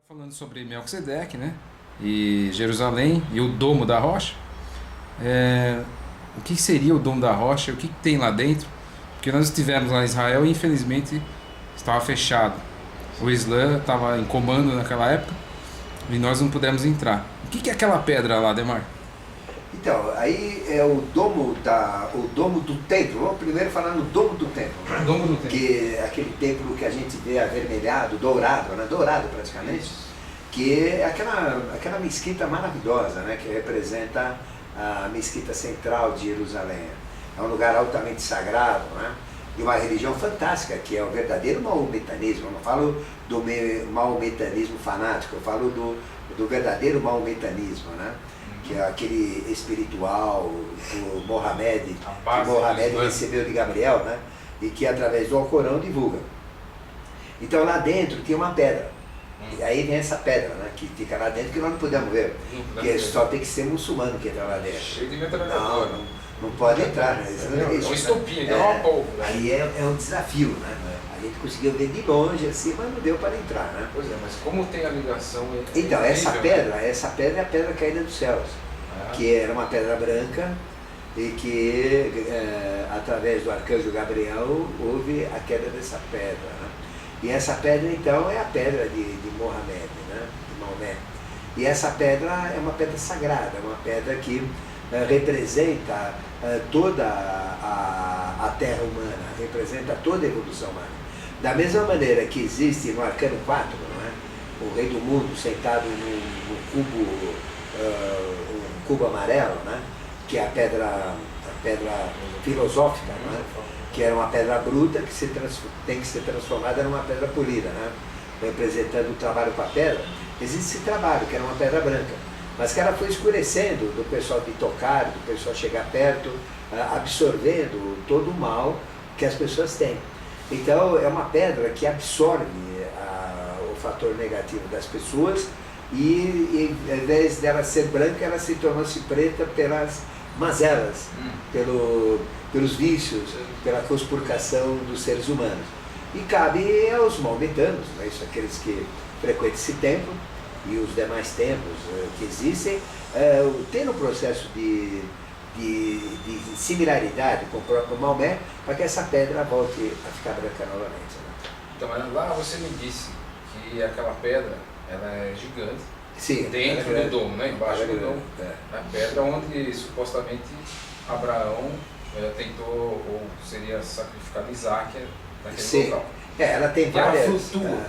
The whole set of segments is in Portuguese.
Falando sobre Melquisedeque, né? E Jerusalém e o Domo da Rocha. O que seria o Domo da Rocha? O que tem lá dentro? Porque nós estivemos lá em Israel e infelizmente estava fechado. O Islã estava em comando naquela época e nós não pudemos entrar. O que é aquela pedra lá, Demar? Então, aí é o domo do templo. Vamos primeiro falar no domo do templo, né? Domo do templo. Que é aquele templo que a gente vê avermelhado, dourado, né? Dourado praticamente. Isso. Que é aquela mesquita maravilhosa, né? Que representa a mesquita central de Jerusalém. É um lugar altamente sagrado, né? E uma religião fantástica, que é o verdadeiro maometanismo. Eu não falo do maometanismo fanático, eu falo do verdadeiro maometanismo, né? Que é aquele espiritual do Mohamed, que Mohamed recebeu de Gabriel, né? E que através do Alcorão divulga. Então lá dentro tinha uma pedra. E aí vem essa pedra, né? Que fica lá dentro que nós não podemos ver. Porque só tem que ser muçulmano que entra lá dentro. Cheio de metralhadora. Não pode entrar, né? É uma estopinha, é uma pólvora. Aí é um desafio, né? A gente conseguiu ver de longe assim, mas não deu para entrar, né? Pois é, mas como tem a ligação? Então, essa pedra é a pedra caída dos céus, que era uma pedra branca e que através do arcanjo Gabriel houve a queda dessa pedra, né? E essa pedra então é a pedra de Mohamed, né? De Maomé. E essa pedra é uma pedra sagrada, é uma pedra que representa toda a terra humana, representa toda a evolução humana. Da mesma maneira que existe no Arcano 4, não é? O rei do mundo sentado num cubo amarelo, né? Que é a pedra filosófica, não é? Que era uma pedra bruta que tem que ser transformada numa pedra polida, né? Representando o trabalho com a pedra. Existe esse trabalho, que era uma pedra branca, mas que ela foi escurecendo do pessoal de tocar, do pessoal chegar perto, absorvendo todo o mal que as pessoas têm. Então é uma pedra que absorve o fator negativo das pessoas e ao invés dela ser branca, ela se tornou-se preta pelas mazelas, pelos vícios, pela conspurcação dos seres humanos. E cabe aos maometanos, né, isso, aqueles que frequentam esse templo e os demais templos que existem, ter um processo de similaridade com o próprio Maomé, para que essa pedra volte a ficar branca novamente, né? Então, mas lá você me disse que aquela pedra, ela é gigante. Sim, dentro do domo, né? Embaixo do domo. É. A pedra onde supostamente Abraão tentou, ou seria sacrificado Isaac naquele local. Ela tem várias. Ela flutua.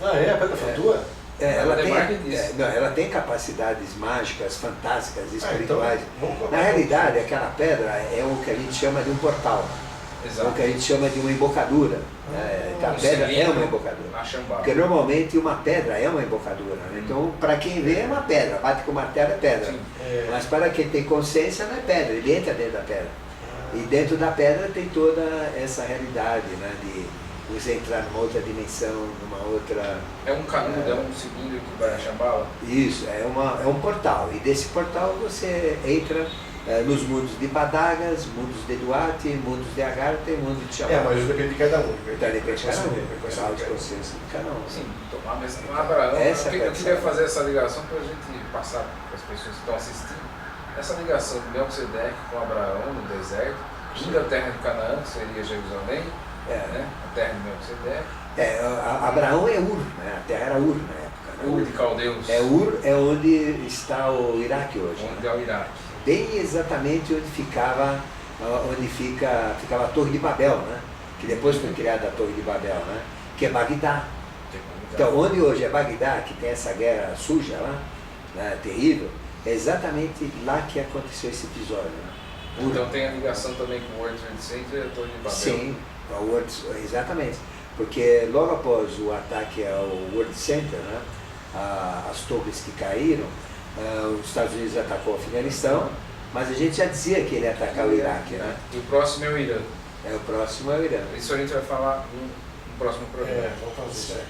A pedra flutua? Ela tem capacidades mágicas, fantásticas, espirituais. Então, na realidade, aquela pedra é o que a gente chama de um portal. Exato. O que a gente chama de uma embocadura. A pedra é uma embocadura. Porque normalmente uma pedra é uma embocadura, né? Então, para quem vê é uma pedra, bate com o martelo é pedra. Mas para quem tem consciência não é pedra, ele entra dentro da pedra. E dentro da pedra tem toda essa realidade, né? De você entrar numa outra dimensão, numa outra... É um canudo, é um cilindro que vai a Shambhala? Isso, é um portal. E desse portal você entra nos mundos de Badagas, mundos de Duarte, mundos de Agartha e mundos de Shambhala. Mas depende de cada um. Depende de cada um. Grau de consciência de cada um. Sim, mas Abraão, eu queria fazer essa ligação para a gente passar para as pessoas que estão assistindo. Essa ligação de Melquisedeque com Abraão no deserto, indo à terra de Canaã, que seria Jerusalém, né? A terra de Melquisedeque. Abraão é Ur, né? A terra era Ur na época. Né? Ur de Caldeus. Ur é onde está o Iraque hoje. Onde é o Iraque. Bem exatamente onde ficava a Torre de Babel, né? Que depois foi criada a Torre de Babel, né? Que é Bagdá. Então, onde hoje é Bagdá, que tem essa guerra suja lá, né? Terrível, é exatamente lá que aconteceu esse episódio. Né? Então tem a ligação também com o World Trade Center e a Torre de Babel. Sim, exatamente. Porque logo após o ataque ao World Center, né? As torres que caíram, os Estados Unidos atacou o Afeganistão, mas a gente já dizia que ele ia atacar o Iraque, né? E o próximo é o Irã. O próximo é o Irã. Isso a gente vai falar no próximo programa. Vamos fazer isso aí.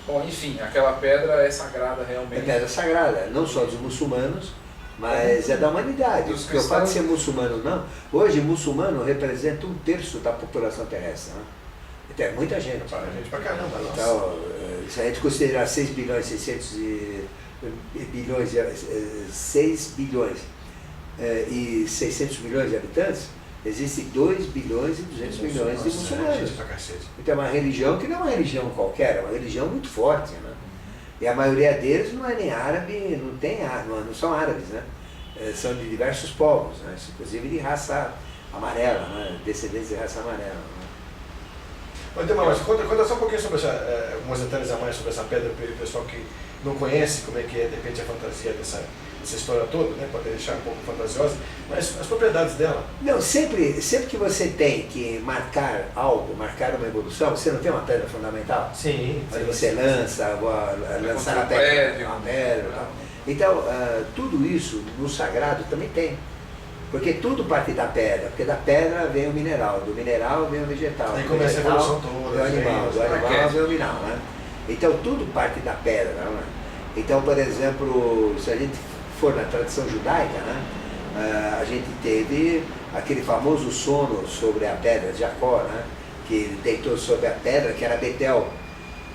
Bom, enfim, aquela pedra é sagrada realmente. É pedra sagrada, não só dos muçulmanos, mas é da humanidade. Porque o fato de ser muçulmano não, hoje muçulmano representa 1/3 da população terrestre, né? Então é muita gente. Para a gente pra caramba, nossa. Então, se a gente considerar 6 bilhões e 600 milhões de habitantes, existem 2 bilhões e 200 milhões de muçulmanos. Então é uma religião que não é uma religião qualquer, é uma religião muito forte, né? E a maioria deles não é nem árabe, não são árabes, né? São de diversos povos, né? Inclusive de raça amarela, né? Descendentes de raça amarela. Né? Mas conta só um pouquinho sobre alguns detalhes a mais sobre essa pedra para o pessoal que não conhece como é que é, de repente, a fantasia dessa história toda, né? Pode deixar um pouco fantasiosa, mas as propriedades dela. Não, sempre que você tem que marcar algo, marcar uma evolução, você não tem uma pedra fundamental? Sim. Mas você lançar a pedra. Então, tudo isso no sagrado também tem. Porque tudo parte da pedra, porque da pedra vem o mineral, do mineral vem o vegetal, aí do começa vegetal a evolução toda, vem o animal, do animal vem o mineral, né? Então tudo parte da pedra, né? Então, por exemplo, se a gente for na tradição judaica, né? A gente teve aquele famoso sono sobre a pedra de Jacó, né? Que ele deitou sobre a pedra, que era Betel.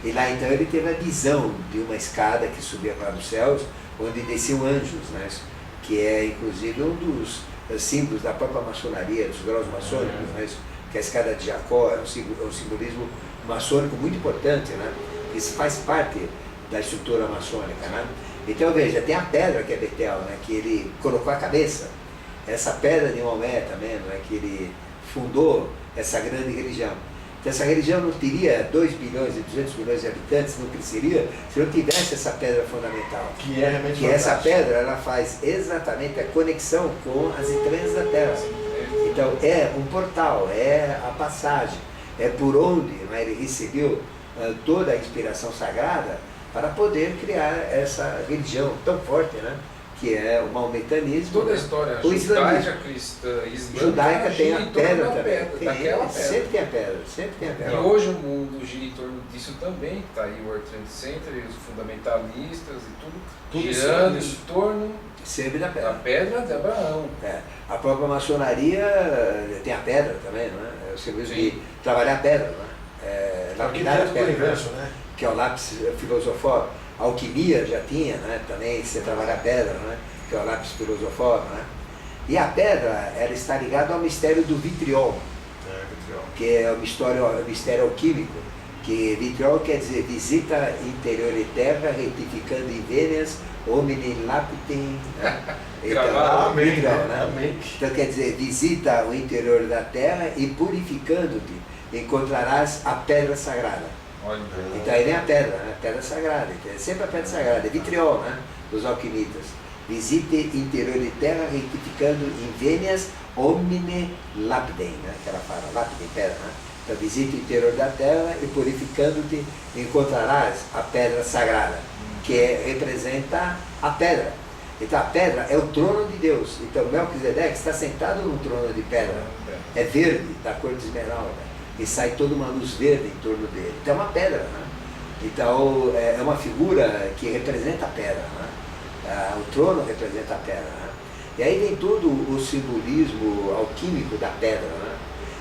E lá então ele teve a visão de uma escada que subia para os céus, onde desciam anjos, né? Que é inclusive um dos símbolos da própria maçonaria, dos graus maçônicos, né? Que a escada de Jacó é um simbolismo maçônico muito importante, né? Isso faz parte da estrutura maçônica, né? Então veja, tem a pedra que é Betel, né? Que ele colocou a cabeça. Essa pedra de Maomé também, né? Que ele fundou essa grande religião. Então essa religião não teria 2 bilhões e 200 milhões de habitantes, não cresceria, se não tivesse essa pedra fundamental. Que é realmente que essa pedra, ela faz exatamente a conexão com as entranhas da Terra. Então é um portal, é a passagem, é por onde, né, ele recebeu toda a inspiração sagrada para poder criar essa religião tão forte, né? Que é o maometanismo. Toda a história judaica, cristã, judaica tem a pedra também. Daquela pedra. Sempre tem a pedra, sempre tem a pedra. E hoje o mundo gira em torno disso também, está aí o World Trade Center e os fundamentalistas e tudo girando em torno sempre da pedra de Abraão. A própria maçonaria tem a pedra também, não é? O serviço de trabalhar a pedra, não é? Lapidar a pedra, universo, né? Que é o lápis filosofó. A alquimia já tinha, né? Também você trabalha a pedra, né? Que é o lápis filosofó, né? E a pedra, ela está ligada ao mistério do vitriol, que é o mistério alquímico, que vitriol quer dizer visita interior e terra, retificando em vênias, homine lapidem, né? Então, vitriol, né? Então quer dizer, visita o interior da terra e purificando-te, encontrarás a pedra sagrada. Então aí vem a pedra, né? Pedra sagrada, então, é sempre a pedra sagrada, é vitriol, né? Dos alquimistas. Visite interior de terra, retificando em vênias, omne lapidem, né? Que ela fala, lapidem, pedra, né? Então visite o interior da terra e purificando-te encontrarás a pedra sagrada, que representa a pedra. Então a pedra é o trono de Deus. Então Melquisedeque está sentado num trono de pedra, é verde, da cor de esmeralda. E sai toda uma luz verde em torno dele. Então é uma pedra, né? Então é uma figura que representa a pedra, né? O trono representa a pedra, né? E aí vem todo o simbolismo alquímico da pedra, né?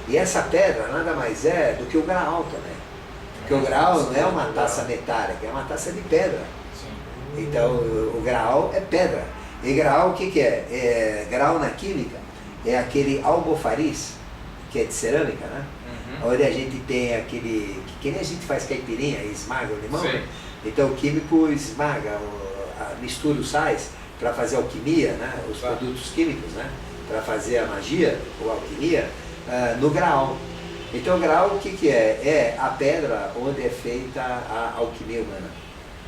E essa pedra nada mais é do que o graal também. Porque o graal não é uma taça metálica, é uma taça de pedra. Então o graal é pedra. E graal o que é? Graal na química é aquele almofariz, que é de cerâmica, né? Onde a gente tem aquele, que nem a gente faz caipirinha e esmaga o limão, né? Então o químico esmaga, mistura os sais para fazer alquimia, né? Os produtos químicos, né? Para fazer a magia ou alquimia no graal. Então o graal o que é? É a pedra onde é feita a alquimia humana,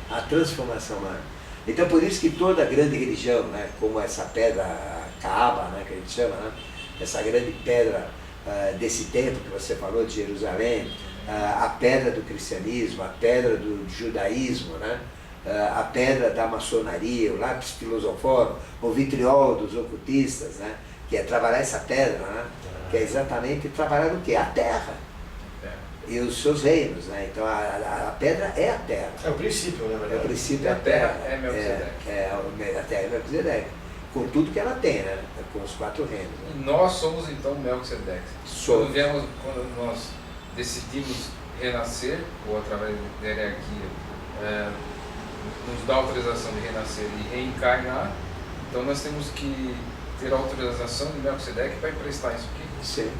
a transformação humana. Então por isso que toda grande religião, né? Como essa pedra Kaaba, né? Que a gente chama, né? Essa grande pedra desse templo que você falou, de Jerusalém, a pedra do cristianismo, a pedra do judaísmo, né? A pedra da maçonaria, o lápis filosofórum, o vitriol dos ocultistas, né? Que é trabalhar essa pedra, né? Que é exatamente trabalhar o quê? A terra e os seus reinos, né? Então a pedra é a terra. É o princípio, né? É o princípio, a terra é Melquisedeque. A terra é Melquisedeque. Com tudo que ela tem, né? Com os 4 reinos. Né? E nós somos então Melquisedeque. Quando nós decidimos renascer, ou através da hierarquia, nos dá autorização de renascer e reencarnar, então nós temos que ter a autorização de Melquisedeque para emprestar isso aqui. Sim.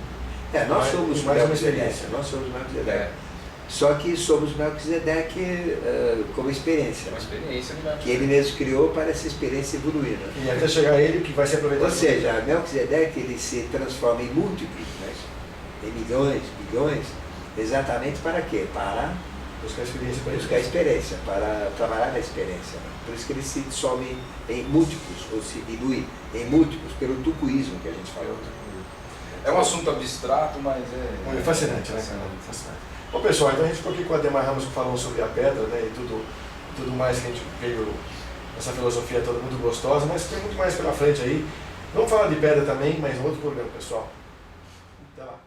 Nós somos Melquisedeque, nós somos Melquisedeque. Só que somos Melquisedeque como experiência. Uma experiência de Melquisedeque. Que ele mesmo criou para essa experiência evoluir. Né? E até chegar a ele que vai ser aproveitado. Ou seja, Melquisedeque ele se transforma em múltiplos, né? Em milhões, bilhões, exatamente para quê? Para buscar experiência, buscar experiência, para trabalhar na experiência. Né? Por isso que ele se dissolve em múltiplos, ou se dilui em múltiplos, pelo tucuísmo que a gente falou. É um assunto abstrato, mas é fascinante, né? Fascinante. Bom, pessoal, então a gente ficou aqui com a Ademar Ramos que falou sobre a pedra, né, e tudo mais que a gente veio, essa filosofia toda muito gostosa, mas tem muito mais pela frente aí. Vamos falar de pedra também, mas em outro programa, pessoal. Até lá.